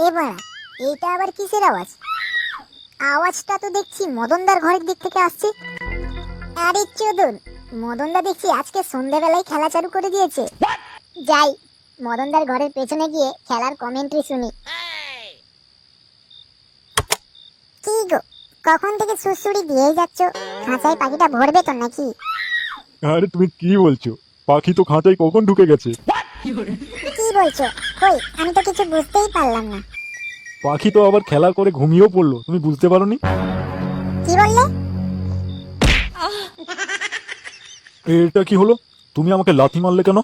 এবার এটা আবার কিসের আওয়াজ? আওয়াজটা তো দেখছি মদনদার ঘরের দিক থেকে আসছে। আরে চোদন, মদনদা দেখছি আজকে সন্ধ্যাবেলায় খেলা চালু করে দিয়েছে। যাই মদনদার ঘরের পেছনে গিয়ে খেলার কমেন্ট্রি শুনি। কি গো, কখন থেকে সুড়সুড়ি দিয়েই যাচ্ছ? খাঁচায় পাখিটা ভরবে তো নাকি? আরে তুমি কি বলছো? পাখি তো খাঁচায় কখন ঢুকে গেছে। কি বলছো? কই, আমি তো কিছু বুঝতেই পারলাম না। পাখি তো আবার খেলা করে ঘুমিয়েও পড়লো, তুমি বুঝতে পারোনি? কি বললে? এটা কি হলো? তুমি আমাকে লাথি মারলে কেন?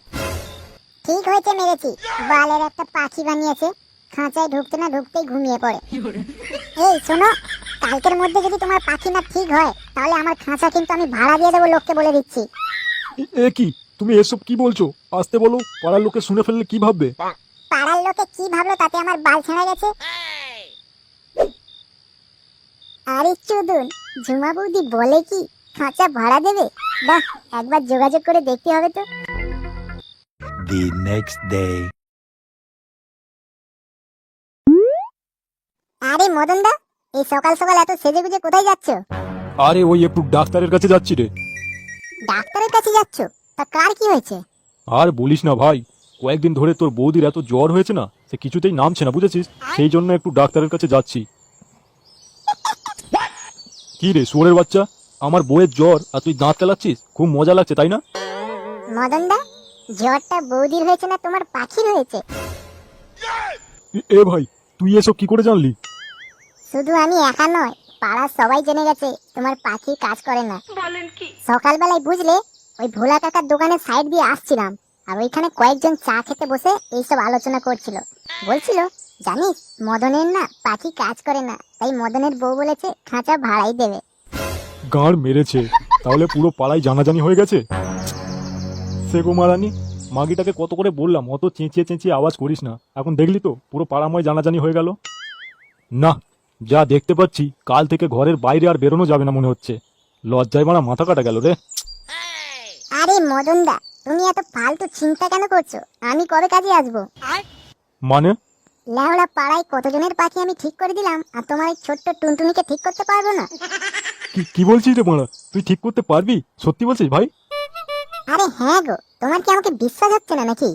ঠিক হয়েছে, মেরেছি। বালের একটা পাখি বানিয়েছে, খাঁচায় ঢুকতে না ঢুকতেই ঘুমিয়ে পড়ে। এই শোনো, কালকের মধ্যে যদি তোমার পাখি না ঠিক হয় তাহলে আমার খাঁচা কিন্তু আমি ভাড়া দিয়ে দেবো, লোককে বলে দিচ্ছি। এ কি, তুমি এসব কি বলছো? আসতে বলো, পাড়ার লোকে শুনে ফেললে কি ভাববে? পাড়ার লোকে কি ভাবলো তাতে আমার বাল ছেঁড়া গেছে। আরে চোদন, ঝুমা বৌদি বলে কি খাঁচা ভাড়া দেবে? বাহ, একবার যোগাযোগ করে দেখতে হবে তো। The next day. আরে মদন দা, এই সকাল সকাল এত সেজে গুজে কোথায় যাচ্ছ? আরে ওই একটু ডাক্তারের কাছে যাচ্ছি রে। ডাক্তারের কাছে যাচ্ছ? তা কার কি হয়েছে? আর বলিস না ভাই, কয়েকদিন ধরে তোর বৌদির এত জ্বর হয়েছে না, সে কিছুতেই নামছে না, বুঝেছিস? সেই জন্য একটু ডাক্তারের কাছে যাচ্ছি। কি রে শুয়োরের বাচ্চা, আমার বউয়ের জ্বর আর তুই দাঁত কেলাচ্ছিস? খুব মজা লাগছে তাই না? মদন দা, জ্বরটা বৌদির হয়েছে না তোমার পাখির হয়েছে? এ ভাই, তুই এসব কি করে জানলি? শুধু আমি একা নয়, পাড়ার সবাই জেনে গেছে তোমার পাখি কাজ করে না। সকালবেলায় বুঝলে, ওই ভোলা কাকার দোকানের সাইড দিয়ে আসছিলাম, আর ওইখানে কয়েকজন চা খেতে বসে এইসব আলোচনা করছিল। বলছিল, জানিস মদনের না পাখি কাজ করে না, তাই মদনের বউ বলেছে খাঁচা ভাড়াই দেবে। গাঁড় মেরেছে, তাহলে পুরো পাড়ায় জানাজানি হয়ে গেছে। সে গো মারানি, মাগিটাকে কত করে বললাম অত চেঁচিয়ে চেঁচিয়ে আওয়াজ করিস না, এখন দেখলি তো পুরো পাড়াময় জানাজানি হয়ে গেল। না, যা দেখতে পাচ্ছি কাল থেকে ঘরের বাইরে আর বেরোনো যাবে না মনে হচ্ছে। লজ্জায় মারা মাথা কাটা গেল রে। আরে মদন দা, তুমি এত ফালতু চিন্তা কেন করছো? আমি কবে কাজে আসবো? মানে? লেওড়া, পাড়ায় কতজনের পাখি আমি ঠিক করে দিলাম, আর তোমার এই ছোট্ট টুনটুনিকে ঠিক করতে পারবো না? কি বলছিস রে মারা? তুই ঠিক করতে পারবি? সত্যি বলছিস ভাই? আরে হ্যাঁ গো, তোমার কি আমাকে বিশ্বাস হচ্ছে না নাকি?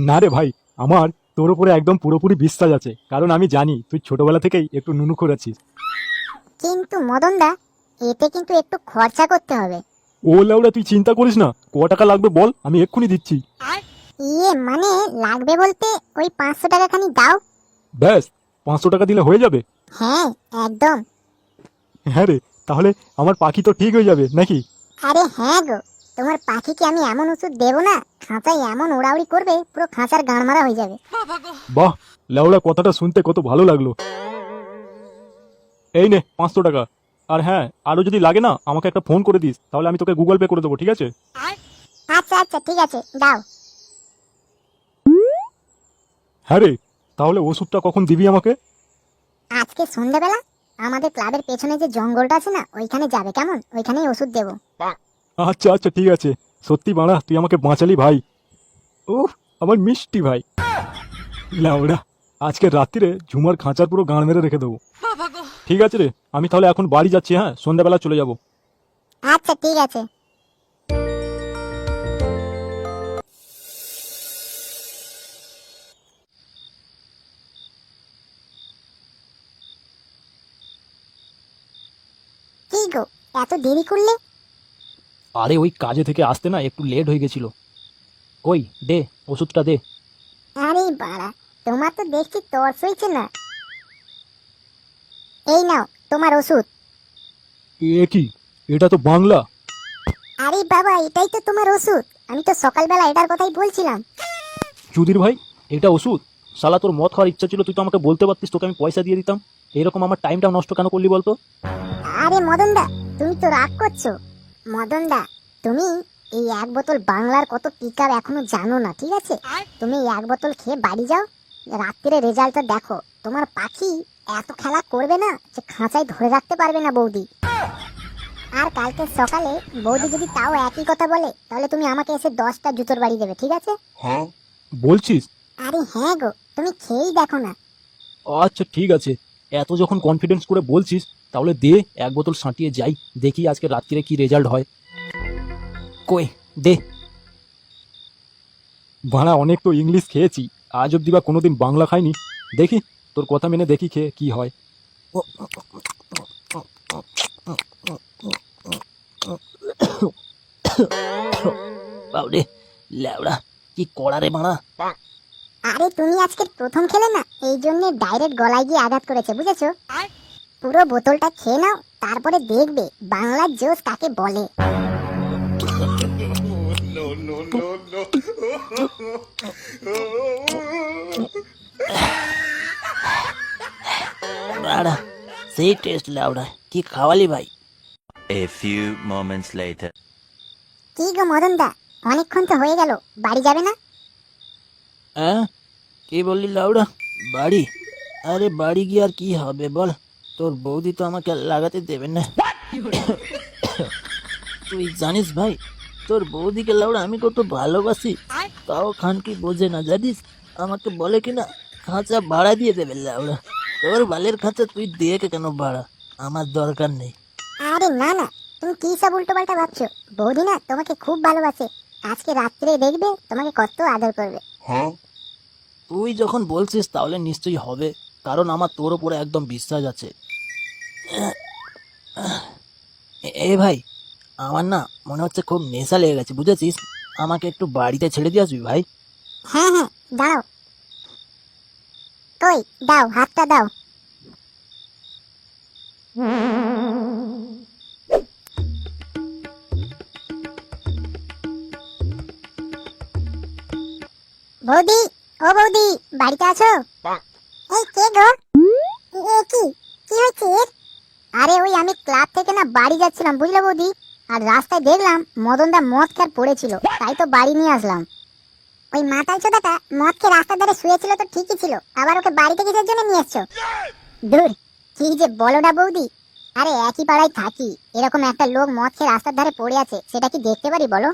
না রে ভাই, আমার তোর উপরে একদম পুরোপুরি বিশ্বাস আছে, কারণ আমি জানি তুই ছোটবেলা থেকেই একটু নুনু করেছিস। কিন্তু মদন দা, এতে কিন্তু একটু খরচা করতে হবে। ও লাউড়া, তুই চিন্তা করিস না, ক টাকা লাগবে বল, আমি এক্ষুনি দিচ্ছি। ইয়ে মানে, লাগবে বলতে ওই 500 টাকা খানি দাও। ব্যাস, 500 টাকা দিলে হয়ে যাবে? হ্যাঁ, একদম। হ্যাঁ রে, তাহলে আমার পাখি তো ঠিক হয়ে যাবে নাকি? আরে হ্যাঁ গো, তোমার পাখিকে আমি এমন ওষুধ দেবো না, খাঁচায় এমন ওড়াউড়ি করবে পুরো খাঁচার গান মারা হয়ে যাবে। বাহ, লাউড়া কথাটা শুনতে কত ভালো লাগলো। এই নে 500 টাকা। আর হ্যাঁ, আরো যদি লাগে না আমাকে একটা ফোন করে দিস, তাহলে আমি তোকে গুগল পে করে দেবো, ঠিক আছে? আচ্ছা আচ্ছা, ঠিক আছে, দাও। হ্যাঁ রে, তাহলে ওষুধটা কখন দিবি আমাকে? আজকে সন্ধ্যাবেলা আমাদের ক্লাবের পেছনে যে জঙ্গলটা আছে না, ওইখানে যাবে, কেমন? ওইখানেই ওষুধ দেবো। আচ্ছা আচ্ছা, ঠিক আছে। সত্যি বাড়া, তুই আমাকে বাঁচালি ভাই। উফ, আমার মিষ্টি ভাই। লাউড়া, আজকে রাত্রিরে ঝুমার খাঁচার পুরো গান মেরে রেখে দেবো। ঠিক আছে রে, আমি তাহলে এখন বাড়ি যাচ্ছি, হ্যাঁ সন্ধ্যাবেলা চলে যাবো। আচ্ছা ঠিক আছে। কি গো, এত দেরি করলে? আরে ওই কাজে থেকে আসতে না একটু লেট হয়ে গেছিল। কই দে, ওষুধটা দে। আরে বাড়া, তোমার তো দেখছি তর্স হয়েছে না। এই নাও তোমার ওষুধ। এ কি, এটা তো বাংলা। আরে বাবা, এটাই তো তোমার ওষুধ, আমি তো সকালবেলা এটার কথাই বলছিলাম। চুদির ভাই, এটা ওষুধ? শালা তোর মদ খাওয়ার ইচ্ছা ছিল, তুই তো আমাকে বলতে পারতিস, তোকে আমি পয়সা দিয়ে দিতাম। এরকম আমার টাইমটা নষ্ট কেন করলি বলতো? আরে মদন দা, তুমি তো রাগ করছো। মদন দা, তুমি এই 1 বোতল বাংলার কত টিকার এখনো জানো না, ঠিক আছে? তুমি এই 1 বোতল খেয়ে বাড়ি যাও, রাত্রিরে রেজাল্টটা দেখো। তোমার পাখি এত খেলা করবে না যে খাঁচায় ধরে রাখতে পারবে না বৌদি। আর কালকে সকালে বৌদি যদি তাও একই কথা বলে, তাহলে তুমি আমাকে এসে 10টা জুতোর বাড়ি দেবে, ঠিক আছে? বলছিস? আরে হ্যাঁ গো, তুমি খেয়েই দেখো না। আচ্ছা ঠিক আছে, এত যখন কনফিডেন্স করে বলছিস তাহলে দে, এক বোতল সাঁটিয়ে যাই, দেখি আজকে রাত্রিরে কি রেজাল্ট হয়। কই দে। বাড়া অনেক তো ইংলিশ খেয়েছি, আজ অব্দি বা কোনোদিন বাংলা খাইনি। দেখি, তোর কথা মেনে দেখি খেয়ে কি হয়। বাবরে, ল্যাবড়া কি করা রে মারা। আরে তুমি আজকে প্রথম খেলে না, এই জন্য ডাইরেক্ট গলায় গিয়ে আঘাত করেছে, বুঝেছো? পুরো বোতলটা খেয়ে নাও, তারপরে দেখবে বাংলার জোশ কাকে বলে। বাড়া সেই টেস্ট ল্যাবড়া, কি খাওয়ালি ভাই। A few moments later. কি গো মদন দা, অনেকক্ষণ তো হয়ে গেল, বাড়ি যাবে না? হ্যাঁ, কি বললি লাউডা? বাড়ি? আরে বাড়ি গিয়ে আর কি হবে বল, তোর বৌদি তো আমাকে লাগাতে দেবে না। তুই জানিস ভাই, তোর বৌদিকে লাউডা আমি কত ভালোবাসি, তাও খান কি বোঝে না জানিস, আমাকে বলে কিনা খাঁচা ভাড়া দিয়ে দেবে লাউডা। তোর বালের খাঁচা তুই দিয়ে কেন ভাড়া, আমার দরকার নেই। আরে না না, তুমি কি সব উল্টো পাল্টা ভাবছো? বৌদি না তোমাকে খুব ভালোবাসে, আজকে রাত্রে দেখবে তোমাকে কত আদর করবে। তুই যখন বলছিস তাহলে নিশ্চয়ই হবে, কারণ আমার তোর উপরে একদম বিশ্বাস আছে। এ ভাই, আমার না মনে হচ্ছে খুব নেশা লেগে গেছে বুঝেছিস, আমাকে একটু বাড়িতে ছেড়ে দিয়ে আসবি ভাই। হ্যাঁ হ্যাঁ, দাও। কই দাও, হাতটা দাও। বৌদি, ও বৌদি, বাড়িতে আছো? এই কে গো? এ কি কি হয়েছে এর? আরে ওই আমি ক্লাব থেকে না বাড়ি যাচ্ছিলাম বুঝলে বৌদি, আর রাস্তায় দেখলাম মদনদা মদ খেয়ে পড়েছিল, তাই তো বাড়ি নিয়ে আসলাম। ওই মাতাল চোদাটা মদ খেয়ে রাস্তার ধারে শুয়েছিল তো ঠিকই ছিল, আবার ওকে বাড়িতে কিসের জন্য নিয়ে এসছো? দূর, কি যে বলো না বৌদি, আরে একই পাড়ায় থাকি, এরকম একটা লোক মদ খেয়ে রাস্তার ধারে পড়ে আছে, সেটা কি দেখতে পারি বলো?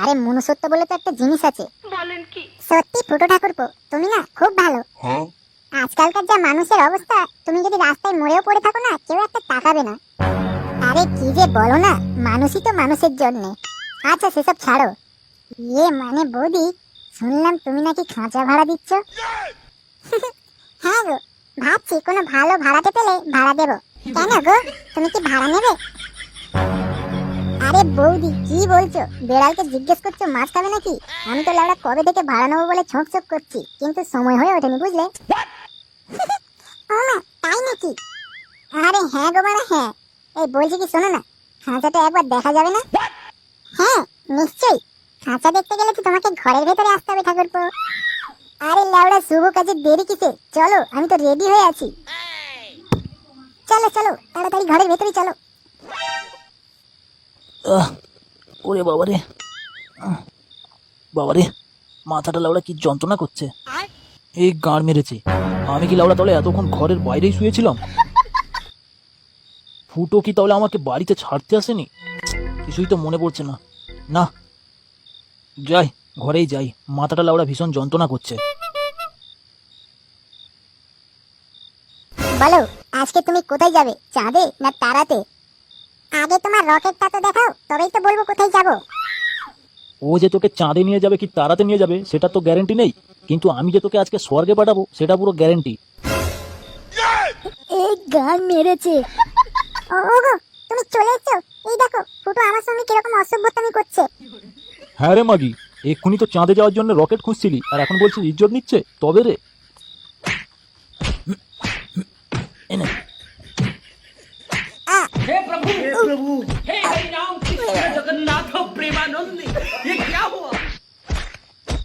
আরে মনুষ্যত্ব বলে তো একটা জিনিস আছে। সত্যি ফুটো ঠাকুরপো, তুমি না খুব ভালো। আজকালকার যা মানুষের অবস্থা, তুমি যদি রাস্তায় মরেও পড়ে থাকো না, কেউ একটা তাকাবে না। আরে কি যে বলো না, মানুষই তো মানুষের জন্য। আচ্ছা সেসব ছাড়ো, ইয়ে মানে বৌদি, শুনলাম তুমি নাকি খাঁচা ভাড়া দিচ্ছ। হ্যাঁ গো, ভাবছি কোনো ভালো ভাড়াতে পেলে ভাড়া দেবো। কেন গো, তুমি কি ভাড়া নেবে? আরে বৌদি কি বলছো, বেড়ালকে জিজ্ঞেস করছো মাছ খাবে নাকি? আমি তো লাউড়া কবে থেকে ভাড়া নেবো বলে ছোঁক ছোঁক করছি, কিন্তু সময় হয়ে ওঠেনি বুঝলে। ও মা, তাই নাকি? আরে হ্যাঁ গো মারা হ্যাঁ। এই বলছি কি শোনো না, খাঁচাটা একবার দেখা যাবে না? হ্যাঁ নিশ্চয়ই, খাঁচা দেখতে গেলে তো তোমাকে ঘরের ভেতরে আসতে হবে ঠাকুরপো। আরে লাউড়া শুভ কাজে দেরি কিসে, চলো আমি তো রেডি হয়ে আছি। চলো চলো তাড়াতাড়ি ঘরের ভেতরে চলো। ওরে বাবারে, বাবারে মাথাটা লাউড়া কি যন্ত্রণা করছে, এই গাঁড় মেরেছে। আমি কি লাউড়া তাহলে এতক্ষণ ঘরের বাইরেই শুয়েছিলাম? ফুটো কি তাহলে আমাকে বাড়িতে ছাড়তে আসেনি? কিছুই তো মনে পড়ছে না। না, যাই ঘরেই যাই, মাথাটা লাউড়া ভীষণ যন্ত্রণা করছে। বলো আজকে তুমি কোথায় যাবে, চাঁদে না তারাতে? আগে তোমার রকেটটা তো দেখাও, তবেই তো বলবো কোথায় যাব। ও যে তোকে চাঁদে নিয়ে যাবে কি তারাতে নিয়ে যাবে সেটা তো গ্যারেন্টি নেই, কিন্তু আমি যে তোকে আজকে স্বর্গে পাঠাবো সেটা পুরো গ্যারেন্টি। এই গান মেরেছে। ওগো তুমি চলে এসছো, এই দেখো ফুটো আমার সঙ্গে কিরকম অসভ্যতামি করছে। হ্যাঁ রে মাগি, এক্ষুনি তো চাঁদে যাওয়ার জন্য রকেট খুঁজছিলি, আর এখন বলছিস ইজ্জত নিচ্ছে, তবে রে। এনে हे प्रभु हे हरि राम कृष्ण जगन्नाथ प्रेमानंद ये क्या हुआ?